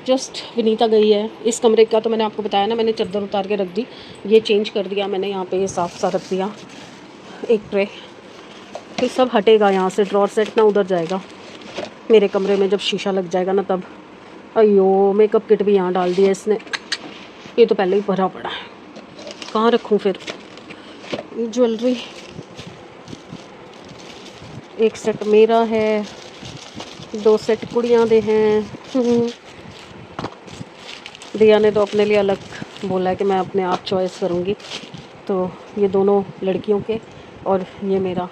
Just Vinita गई है। इस कमरे का तो मैंने आपको बताया ना, मैंने चादर उतार के रख दी, ये चेंज कर दिया मैंने, यहाँ पे ये साफ सा रख दिया एक ट्रे। फिर सब हटेगा यहाँ से, ड्रॉर सेट ना उधर जाएगा मेरे कमरे में जब शीशा लग जाएगा ना तब। अयो मेकअप किट भी यहाँ डाल दिया इसने, ये तो पहले ही भरा पड़ा है, कहाँ रखूँ फिर ये ज्वेलरी। एक सेट मेरा है, 2 सेट कुड़ियाँ दे हैं। दिया ने तो अपने लिए अलग बोला है कि मैं अपने आप चॉइस करूँगी, तो ये दोनों लड़कियों के और ये मेरा।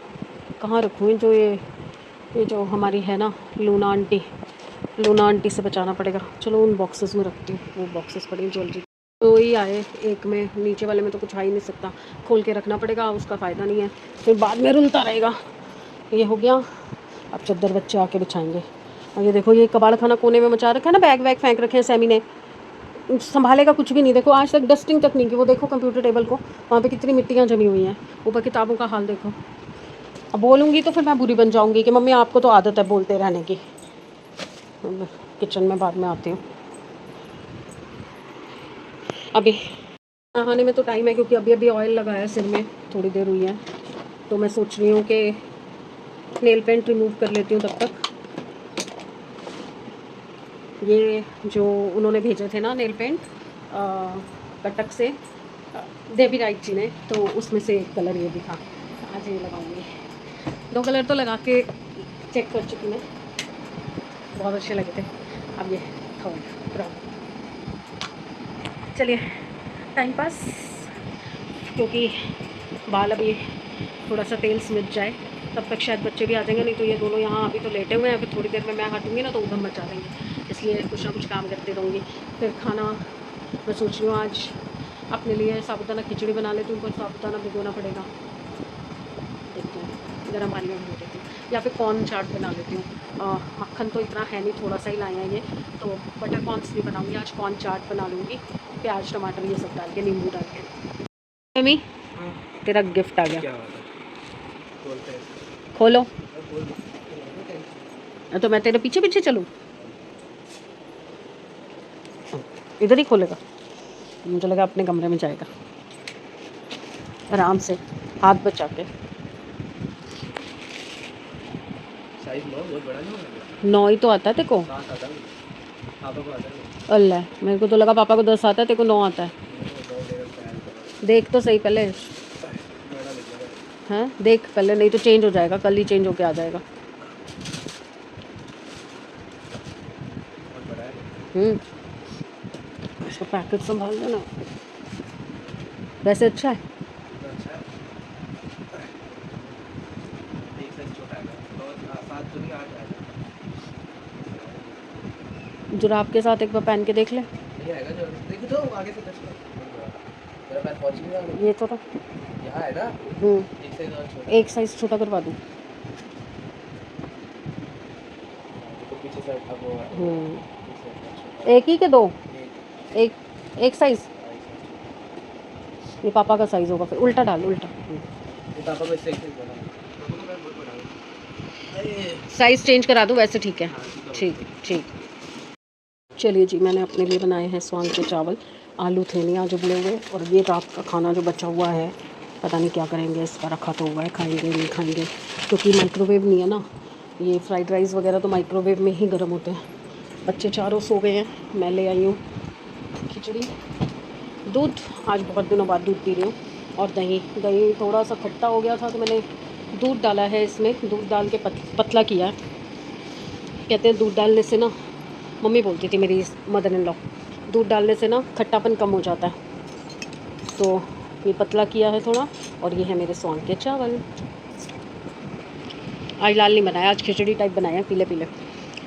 कहाँ रखूँ ये जो हमारी है ना लूना आंटी से बचाना पड़ेगा। चलो उन बॉक्सेस में रखती हूँ, वो बॉक्सेस पड़े हैं ज्वेलरी तो ही आए। एक में, नीचे वाले में तो कुछ आ ही नहीं सकता, खोल के रखना पड़ेगा, उसका फ़ायदा नहीं है, फिर बाद में रुलता रहेगा। ये हो गया, अब चादर बच्चे आके बिछाएंगे। और ये देखो ये कबाड़ खाना कोने में मचा रखा है ना, बैग वैग फेंक रखे हैं सैमी ने, संभालेगा कुछ भी नहीं। देखो आज तक डस्टिंग तक नहीं की। वो देखो कंप्यूटर टेबल को, वहाँ पे कितनी मिट्टियाँ जमी हुई हैं, ऊपर किताबों का हाल देखो। अब बोलूँगी तो फिर मैं बुरी बन जाऊँगी कि मम्मी आपको तो आदत है बोलते रहने की। किचन में बाद में आती हूँ। अभी नहाने में तो टाइम है, क्योंकि अभी अभी ऑयल लगाया सिर में, थोड़ी देर हुई है, तो मैं सोच रही हूँ कि नेल पेंट रिमूव कर लेती हूँ तब तक। ये जो उन्होंने भेजे थे ना नेल पेंट कटक से, देवी राइट जी ने, तो उसमें से एक कलर ये दिखा, आज ये लगाऊंगी। 2 कलर तो लगा के चेक कर चुकी मैं, बहुत अच्छे लगे थे। अब ये थर्ड ब्राउन। चलिए टाइम पास, क्योंकि बाल अभी थोड़ा सा तेल स्मिट जाए तब तक शायद बच्चे भी आ जाएंगे। नहीं तो ये दोनों यहाँ अभी तो लेटे हुए हैं, फिर थोड़ी देर में मैं हटूँगी ना तो उधम मचा देंगे, इसलिए कुछ ना कुछ काम करते रहूँगी। फिर खाना मैं सोच रही हूँ आज अपने लिए साबुदाना खिचड़ी बना लेती हूँ, पर साबुदाना भिगोना पड़ेगा, देखती हूँ, गर्म पानी में भिगो देती हूँ, या फिर कॉर्न चाट बना लेती हूँ। मक्खन तो इतना है नहीं, थोड़ा सा ही लाए हैं ये, तो बटर कॉर्न्स नहीं बनाऊँगी आज, कॉर्न चाट बना लूँगी, प्याज टमाटर ये सब डाल के, नींबू डाल के। मम्मी तेरा गिफ्ट आ गया, खोलो। तो मैं तेरे पीछे पीछे चलूँ, इधर ही खोलेगा, मुझे लगा अपने कमरे में जाएगा आराम से हाथ बचा के। साइज 9 बहुत बड़ा नहीं, 9 ही तो आता है तेरे को। अल्लाह, मेरे को तो लगा पापा को 10 आता है, तेरे को 9 आता है। देख तो सही पहले, हैं देख पहले, नहीं तो चेंज हो जाएगा, कल ही चेंज होके आ जाएगा। इसको पैकेट संभाल देना, वैसे अच्छा है। जुराब के साथ एक बार पहन के देख ले, ये तो यहाँ है ना, एक साइज छोटा करवा दूँ। एक ही के 2, एक साइज, ये पापा का साइज होगा, फिर उल्टा डाल, उल्टा साइज चेंज करा दूँ वैसे, ठीक है, ठीक ठीक। चलिए जी, मैंने अपने लिए बनाए हैं स्वांग के चावल, आलू थे नहीं आज उबले हुए, और ये रात का खाना जो बचा हुआ है पता नहीं क्या करेंगे इसका, रखा तो हुआ है, खाएंगे नहीं खाएंगे, क्योंकि माइक्रोवेव नहीं है ना, ये फ्राइड राइस वगैरह तो माइक्रोवेव में ही गर्म होते हैं। बच्चे चारों सो गए हैं, मैं ले आई हूँ खिचड़ी, दूध, आज बहुत दिनों बाद दूध पी रही हूँ, और दही थोड़ा सा खट्टा हो गया था तो मैंने दूध डाला है इसमें, दूध डाल के पतला किया है। कहते हैं दूध डालने से ना, मम्मी बोलती थी मेरी मदर इन लॉ, दूध डालने से ना खट्टापन कम हो जाता है, तो ये पतला किया है थोड़ा। और ये है मेरे स्वांग के चावल, आज लाल नहीं बनाया, आज खिचड़ी टाइप बनाया, पीले पीले।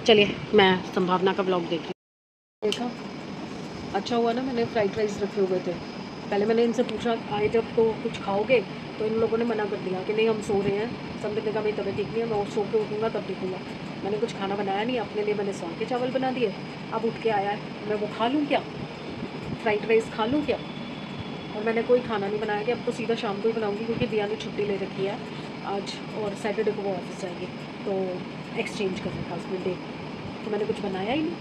चलिए मैं संभावना का ब्लॉग देख रही हूँ। देखा, अच्छा हुआ ना मैंने फ्राइड राइस रखे हुए थे, पहले मैंने इनसे पूछा आए जब तो कुछ खाओगे, तो इन लोगों ने मना कर दिया कि नहीं हम सो रहे हैं, सब ने कहा मेरी तबीयत ठीक नहीं है, मैं सो के उठूँगा तब दिखूँगा। मैंने कुछ खाना बनाया नहीं, अपने लिए मैंने स्वांग के चावल बना दिए। अब उठ के आया है, मैं वो खा लूँ क्या, फ्राइड राइस खा लूँ क्या, और मैंने कोई खाना नहीं बनाया कि अब तो सीधा शाम को ही बनाऊँगी, क्योंकि दिया ने छुट्टी ले रखी है आज, और सैटरडे को वो ऑफिस जाएगी, तो एक्सचेंज करने का हस्बैंड डे, तो मैंने कुछ बनाया ही नहीं।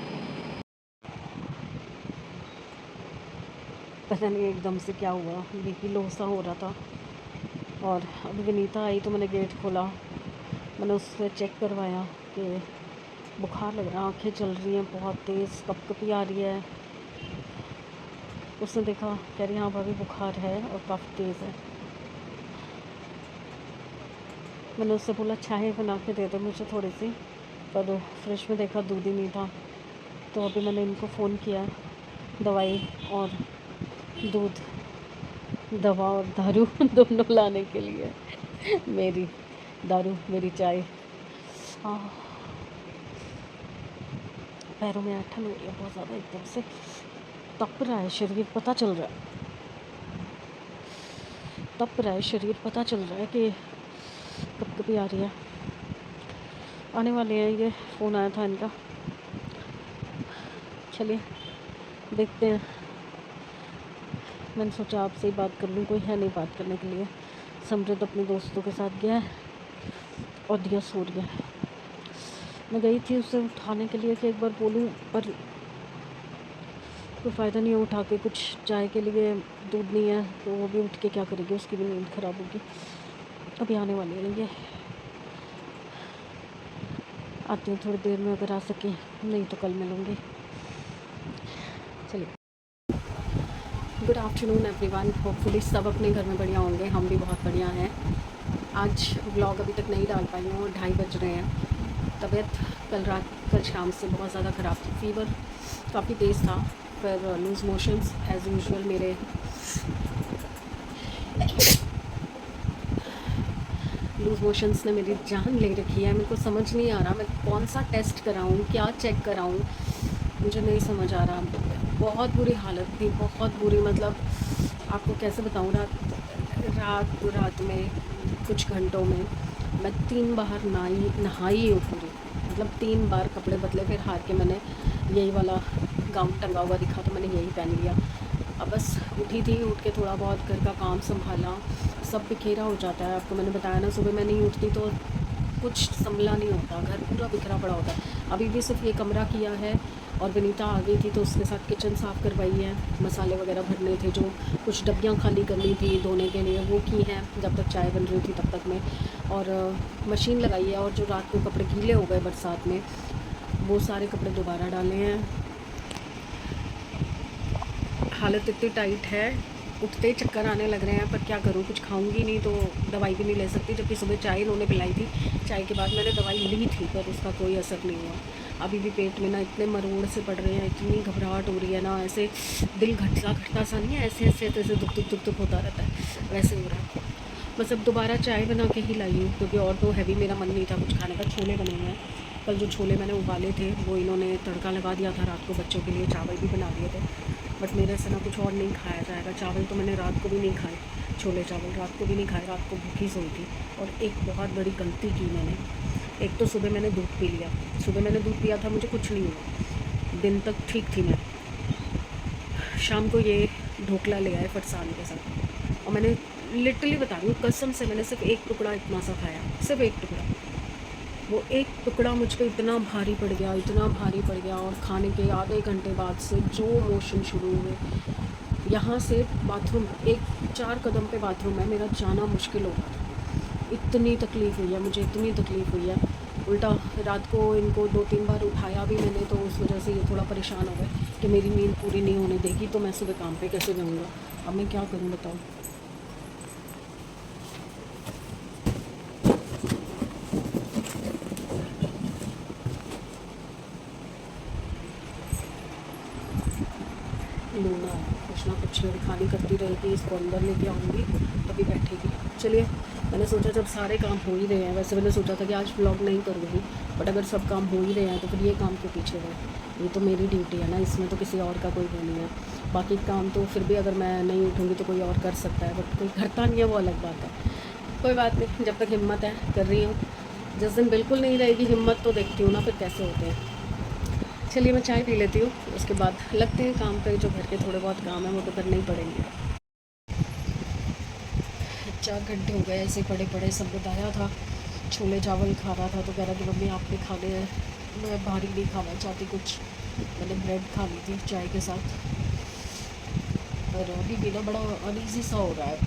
पता नहीं एकदम से क्या हुआ, बीपी लो सा हो रहा था। और अभी विनीता आई तो मैंने गेट खोला, मैंने उससे चेक करवाया कि बुखार लग रहा है, आँखें चल रही हैं बहुत तेज़, कपकपी आ रही है। उसने देखा, कह रही हाँ भाभी बुखार है और काफ़ी तेज़ है। मैंने उससे बोला चाय बना के दे दो मुझे थोड़ी सी, पर फ्रिज में देखा दूध ही नहीं था। तो अभी मैंने इनको फ़ोन किया, दवाई और दूध, दवा और दारू दोनों लाने के लिए। मेरी दारू मेरी चाय। पैरों में ऐठन हो रही है बहुत ज़्यादा, एकदम से तप रहा है शरीर, पता चल रहा है तप रहा है शरीर, पता चल रहा है कि कभी आ रही है। आने वाले हैं, ये फ़ोन आया था इनका। चलिए देखते हैं। मैंने सोचा आपसे ही बात कर लूँ, कोई है नहीं बात करने के लिए। समृद्ध अपने दोस्तों के साथ गया है और दिया सो रही है। मैं गई थी उसे उठाने के लिए कि एक बार बोलूँ, पर कोई फ़ायदा नहीं है उठा के। कुछ चाय के लिए दूध नहीं है तो वो भी उठ के क्या करेगी, उसकी भी नींद ख़राब होगी। अभी आने वाली है ये, आती हूँ थोड़ी देर में, अगर आ सके, नहीं तो कल मिलूँगी। चलिए, गुड आफ्टरनून एवरीवन। होपफुली सब अपने घर में बढ़िया होंगे, हम भी बहुत बढ़िया हैं। आज व्लॉग अभी तक नहीं डाल पाई हूँ, 2:30 बज रहे हैं। तबीयत कल शाम से बहुत ज़्यादा ख़राब थी, फीवर काफ़ी तेज़ था, फिर लूज़ मोशंस एज़ यूजुअल। मेरे लूज़ मोशंस ने मेरी जान ले रखी है। मेरे को समझ नहीं आ रहा मैं कौन सा टेस्ट कराऊँ, क्या चेक कराऊँ, मुझे नहीं समझ आ रहा। बहुत बुरी हालत थी, बहुत बुरी। मतलब आपको कैसे बताऊँ, रात में कुछ घंटों में मैं 3 बार नहाई हूँ पूरी। मतलब 3 बार कपड़े बदले, फिर हार के मैंने यही वाला गाउन टंगा हुआ दिखा तो मैंने यही पहन लिया। अब बस उठी थी, उठ के थोड़ा बहुत घर का काम संभाला, सब बिखेरा हो जाता है। आपको मैंने बताया ना, सुबह मैं नहीं उठती तो कुछ संभला नहीं होता, घर पूरा बिखरा पड़ा होता है। अभी भी सिर्फ ये कमरा किया है और विनीता आ गई थी तो उसके साथ किचन साफ़ करवाई है। मसाले वगैरह भरने थे, जो कुछ डब्बियाँ खाली करनी थी धोने के लिए, वो की हैं जब तक चाय बन रही थी तब तक में। और मशीन लगाई है, और जो रात को कपड़े गीले हो गए बरसात में, वो सारे कपड़े दोबारा डाले हैं। हालत इतनी टाइट है, उठते ही चक्कर आने लग रहे हैं, पर क्या करूँ, कुछ खाऊंगी नहीं तो दवाई भी नहीं ले सकती। जबकि सुबह चाय इन्होंने पिलाई थी, चाय के बाद मैंने दवाई ली थी, पर उसका कोई असर नहीं हुआ। अभी भी पेट में ना इतने मरोड़ से पड़ रहे हैं, इतनी घबराहट हो रही है ना, ऐसे दिल घटता सा नहीं है, ऐसे ऐसे ऐसे दुख दुख होता रहता है, वैसे हो रहा है। बस अब दोबारा चाय बना के ही लाई हूँ, क्योंकि और तो हैवी मेरा मन नहीं था कुछ खाने का। छोले बने हुए हैं, कल जो छोले मैंने उबाले थे वो इन्होंने तड़का लगा दिया था रात को बच्चों के लिए, चावल भी बना दिए थे। बट मेरे से ना कुछ और नहीं खाया जाएगा। चावल तो मैंने रात को भी नहीं खाए, छोले चावल रात को भी नहीं खाए, रात को भूखी सोई थी। और एक बहुत बड़ी गलती की मैंने, एक तो सुबह मैंने दूध पी लिया। सुबह मैंने दूध पिया था, मुझे कुछ नहीं हुआ, दिन तक ठीक थी मैं। शाम को ये ढोकला ले आए फरसान के साथ, और मैंने लिटरली बता रही हूँ कसम से, मैंने सिर्फ एक टुकड़ा इतना सा खाया, सिर्फ एक टुकड़ा। वो एक टुकड़ा मुझ पर इतना भारी पड़ गया, इतना भारी पड़ गया। और खाने के आधे घंटे बाद से जो मोशन शुरू हुए, यहाँ से बाथरूम 4 कदम पे बाथरूम है, मेरा जाना मुश्किल हो गया था। इतनी तकलीफ़ हुई है मुझे, इतनी तकलीफ़ हुई है। उल्टा रात को इनको 2-3 बार उठाया भी मैंने, तो उस वजह से ये थोड़ा परेशान हो गए कि मेरी नींद पूरी नहीं होने देगी तो मैं सुबह काम पे कैसे जाऊँगा। अब मैं क्या करूँ बताओ। लूना कुछ ना कुछ छेड़खानी करती रहेगी, इसको अंदर लेके आऊँगी तभी बैठेगी। चलिए, मैंने सोचा जब सारे काम हो ही रहे हैं, वैसे मैंने सोचा था कि आज व्लॉग नहीं करूँगी, बट अगर सब काम हो ही रहे हैं तो फिर ये काम के पीछे रहे। ये तो मेरी ड्यूटी है ना, इसमें तो किसी और का कोई वो नहीं है। बाकी काम तो फिर भी अगर मैं नहीं उठूँगी तो कोई और कर सकता है, बट कोई करता नहीं है, वो अलग बात है। कोई बात नहीं, जब तक हिम्मत है कर रही हूँ। जिस दिन बिल्कुल नहीं रहेगी हिम्मत तो देखती हूँ ना फिर कैसे होते हैं। चलिए मैं चाय पी लेती हूँ, उसके बाद लगते हैं काम पे। जो घर के थोड़े बहुत काम हैं वो तो करने ही पड़ेंगे। 4 घंटे हो गए ऐसे पड़े पड़े। सब बताया था छोले चावल खा रहा था तो कह रहा कि मम्मी आपने खाने हैं। मैं भारी नहीं खाना चाहती कुछ, मैंने ब्रेड खा ली थी चाय के साथ। और अभी भी ना बड़ा अनईजी सा हो रहा है,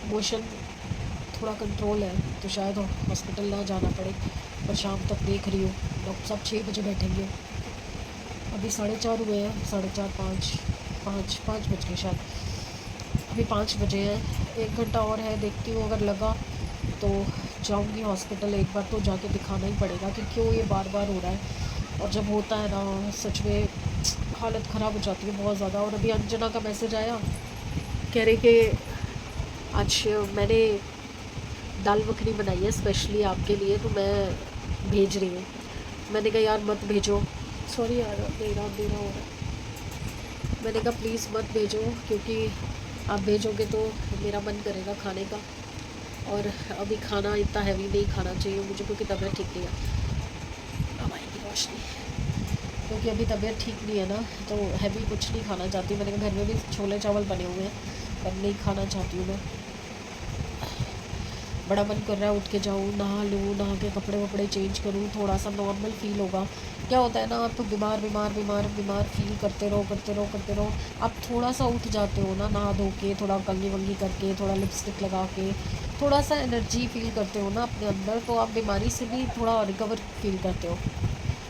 मोशन थोड़ा कंट्रोल है, तो शायद हॉस्पिटल ना जाना पड़े। पर शाम तक देख रही हूँ, डॉक्टर साहब 6 बजे बैठेंगे। अभी 4:30 हुए हैं, 4:30 5 बज गए शायद, अभी 5 बजे है। 1 घंटा और है, देखती हूँ अगर लगा तो जाऊँगी हॉस्पिटल। एक बार तो जाके दिखाना ही पड़ेगा कि क्यों ये बार बार हो रहा है। और जब होता है ना, सच में हालत ख़राब हो जाती है बहुत ज़्यादा। और अभी अंजना का मैसेज आया, कह रही कि आज मैंने दाल मखनी बनाई है स्पेशली आपके लिए, तो मैं भेज रही हूँ। मैंने कहा यार मत भेजो, सॉरी यार मेरा हो रहा है। मैंने कहा प्लीज़ मत भेजो, क्योंकि आप भेजोगे तो मेरा मन करेगा खाने का, और अभी खाना इतना हैवी नहीं खाना चाहिए मुझे, क्योंकि तबीयत ठीक नहीं है। अब आएगी रोशनी, क्योंकि अभी तबीयत ठीक नहीं है ना, तो हैवी कुछ नहीं खाना चाहती। मैंने कहा घर में भी छोले चावल बने हुए हैं, पर नहीं खाना चाहती हूँ मैं। बड़ा मन कर रहा है उठ के जाऊँ, नहा लूँ, नहा के कपड़े वपड़े चेंज करूँ, थोड़ा सा नॉर्मल फील होगा। क्या होता है ना, आप तो बीमार फील करते रहो। आप थोड़ा सा उठ जाते हो ना, नहा धो के, थोड़ा कंघी वंगी करके, थोड़ा लिपस्टिक लगा के, थोड़ा सा एनर्जी फील करते हो ना अपने अंदर, तो आप बीमारी से भी थोड़ा रिकवर फील करते हो।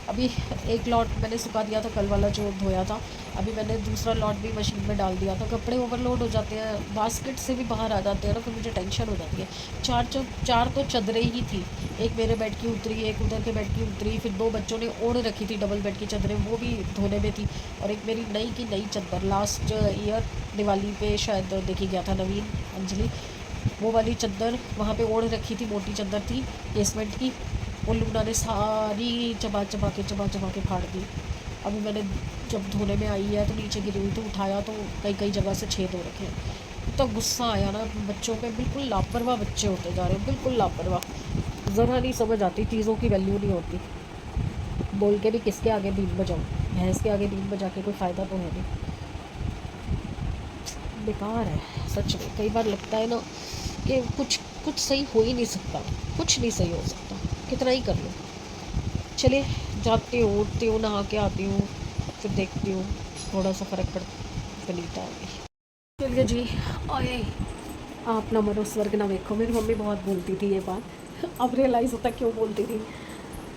अभी एक लॉट मैंने सुखा दिया था, कल वाला जो धोया था, अभी मैंने दूसरा लॉट भी मशीन में डाल दिया था। कपड़े ओवरलोड हो जाते हैं, बास्केट से भी बाहर आ जाते हैं ना, फिर मुझे टेंशन हो जाती है। चार तो चादरें ही थी, एक मेरे बेड की उतरी, एक उधर के बेड की उतरी, फिर 2 बच्चों ने ओढ़ रखी थी डबल बेड की चादरें, वो भी धोने में थी, और एक मेरी नई की नई चादर लास्ट ईयर दिवाली पे शायद देखी गया था नवीन अंजलि, वो वाली चादर वहाँ पे ओढ़ रखी थी, मोटी चादर थी केसमेंट की, वो लूना ने सारी चबा चबा के फाड़ दी। अभी मैंने जब धोने में आई है तो नीचे गिरी हुई, तो उठाया तो कई जगह से छेद हो रखे हैं। तो गुस्सा आया ना बच्चों पे, बिल्कुल लापरवाह बच्चे होते जा रहे हैं, बिल्कुल लापरवाह। ज़रा नहीं समझ आती, चीज़ों की वैल्यू नहीं होती। बोल के भी किसके आगे बीन बजाऊँ, भैंस के आगे बीन बजा के कोई फ़ायदा तो है नहीं, बेकार है सच में। कई बार लगता है ना कि कुछ सही हो ही नहीं सकता, कुछ नहीं सही हो सकता, कितना ही कर लो। चलिए जाती हूँ, उठती हूँ, नहा के आती हूँ, फिर देखती हूँ थोड़ा सा फ़र्क पड़ता होगी। चलिए जी आए, आप ना मरो स्वर्ग ना देखो। मेरी मम्मी बहुत बोलती थी ये बात, अब रियलाइज़ होता क्यों बोलती थी।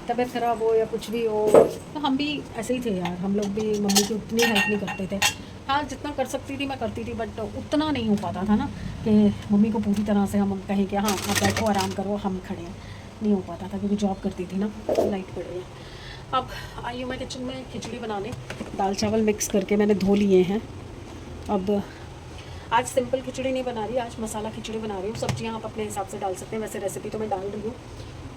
तबीयत ख़राब हो या कुछ भी हो, तो हम भी ऐसे ही थे यार, हम लोग भी मम्मी की उतनी हेल्प नहीं करते थे। हाँ जितना कर सकती थी मैं करती थी, बट उतना नहीं हो पाता था ना कि मम्मी को पूरी तरह से हम कहें कि हाँ आप बैठो आराम करो हम खड़े हैं, नहीं हो पाता था, क्योंकि जॉब करती थी ना, लाइट पड़ रही है। अब आई हूँ मैं किचन में खिचड़ी बनाने, दाल चावल मिक्स करके मैंने धो लिए हैं। अब आज सिंपल खिचड़ी नहीं बना रही, आज मसाला खिचड़ी बना रही हूँ। सब्जियाँ आप अपने हिसाब से डाल सकते हैं, वैसे रेसिपी तो मैं डाल रही हूँ,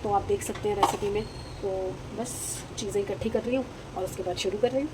तो आप देख सकते हैं रेसिपी में। तो बस चीज़ें इकट्ठी कर रही हूँ और उसके बाद शुरू कर रही हूँ।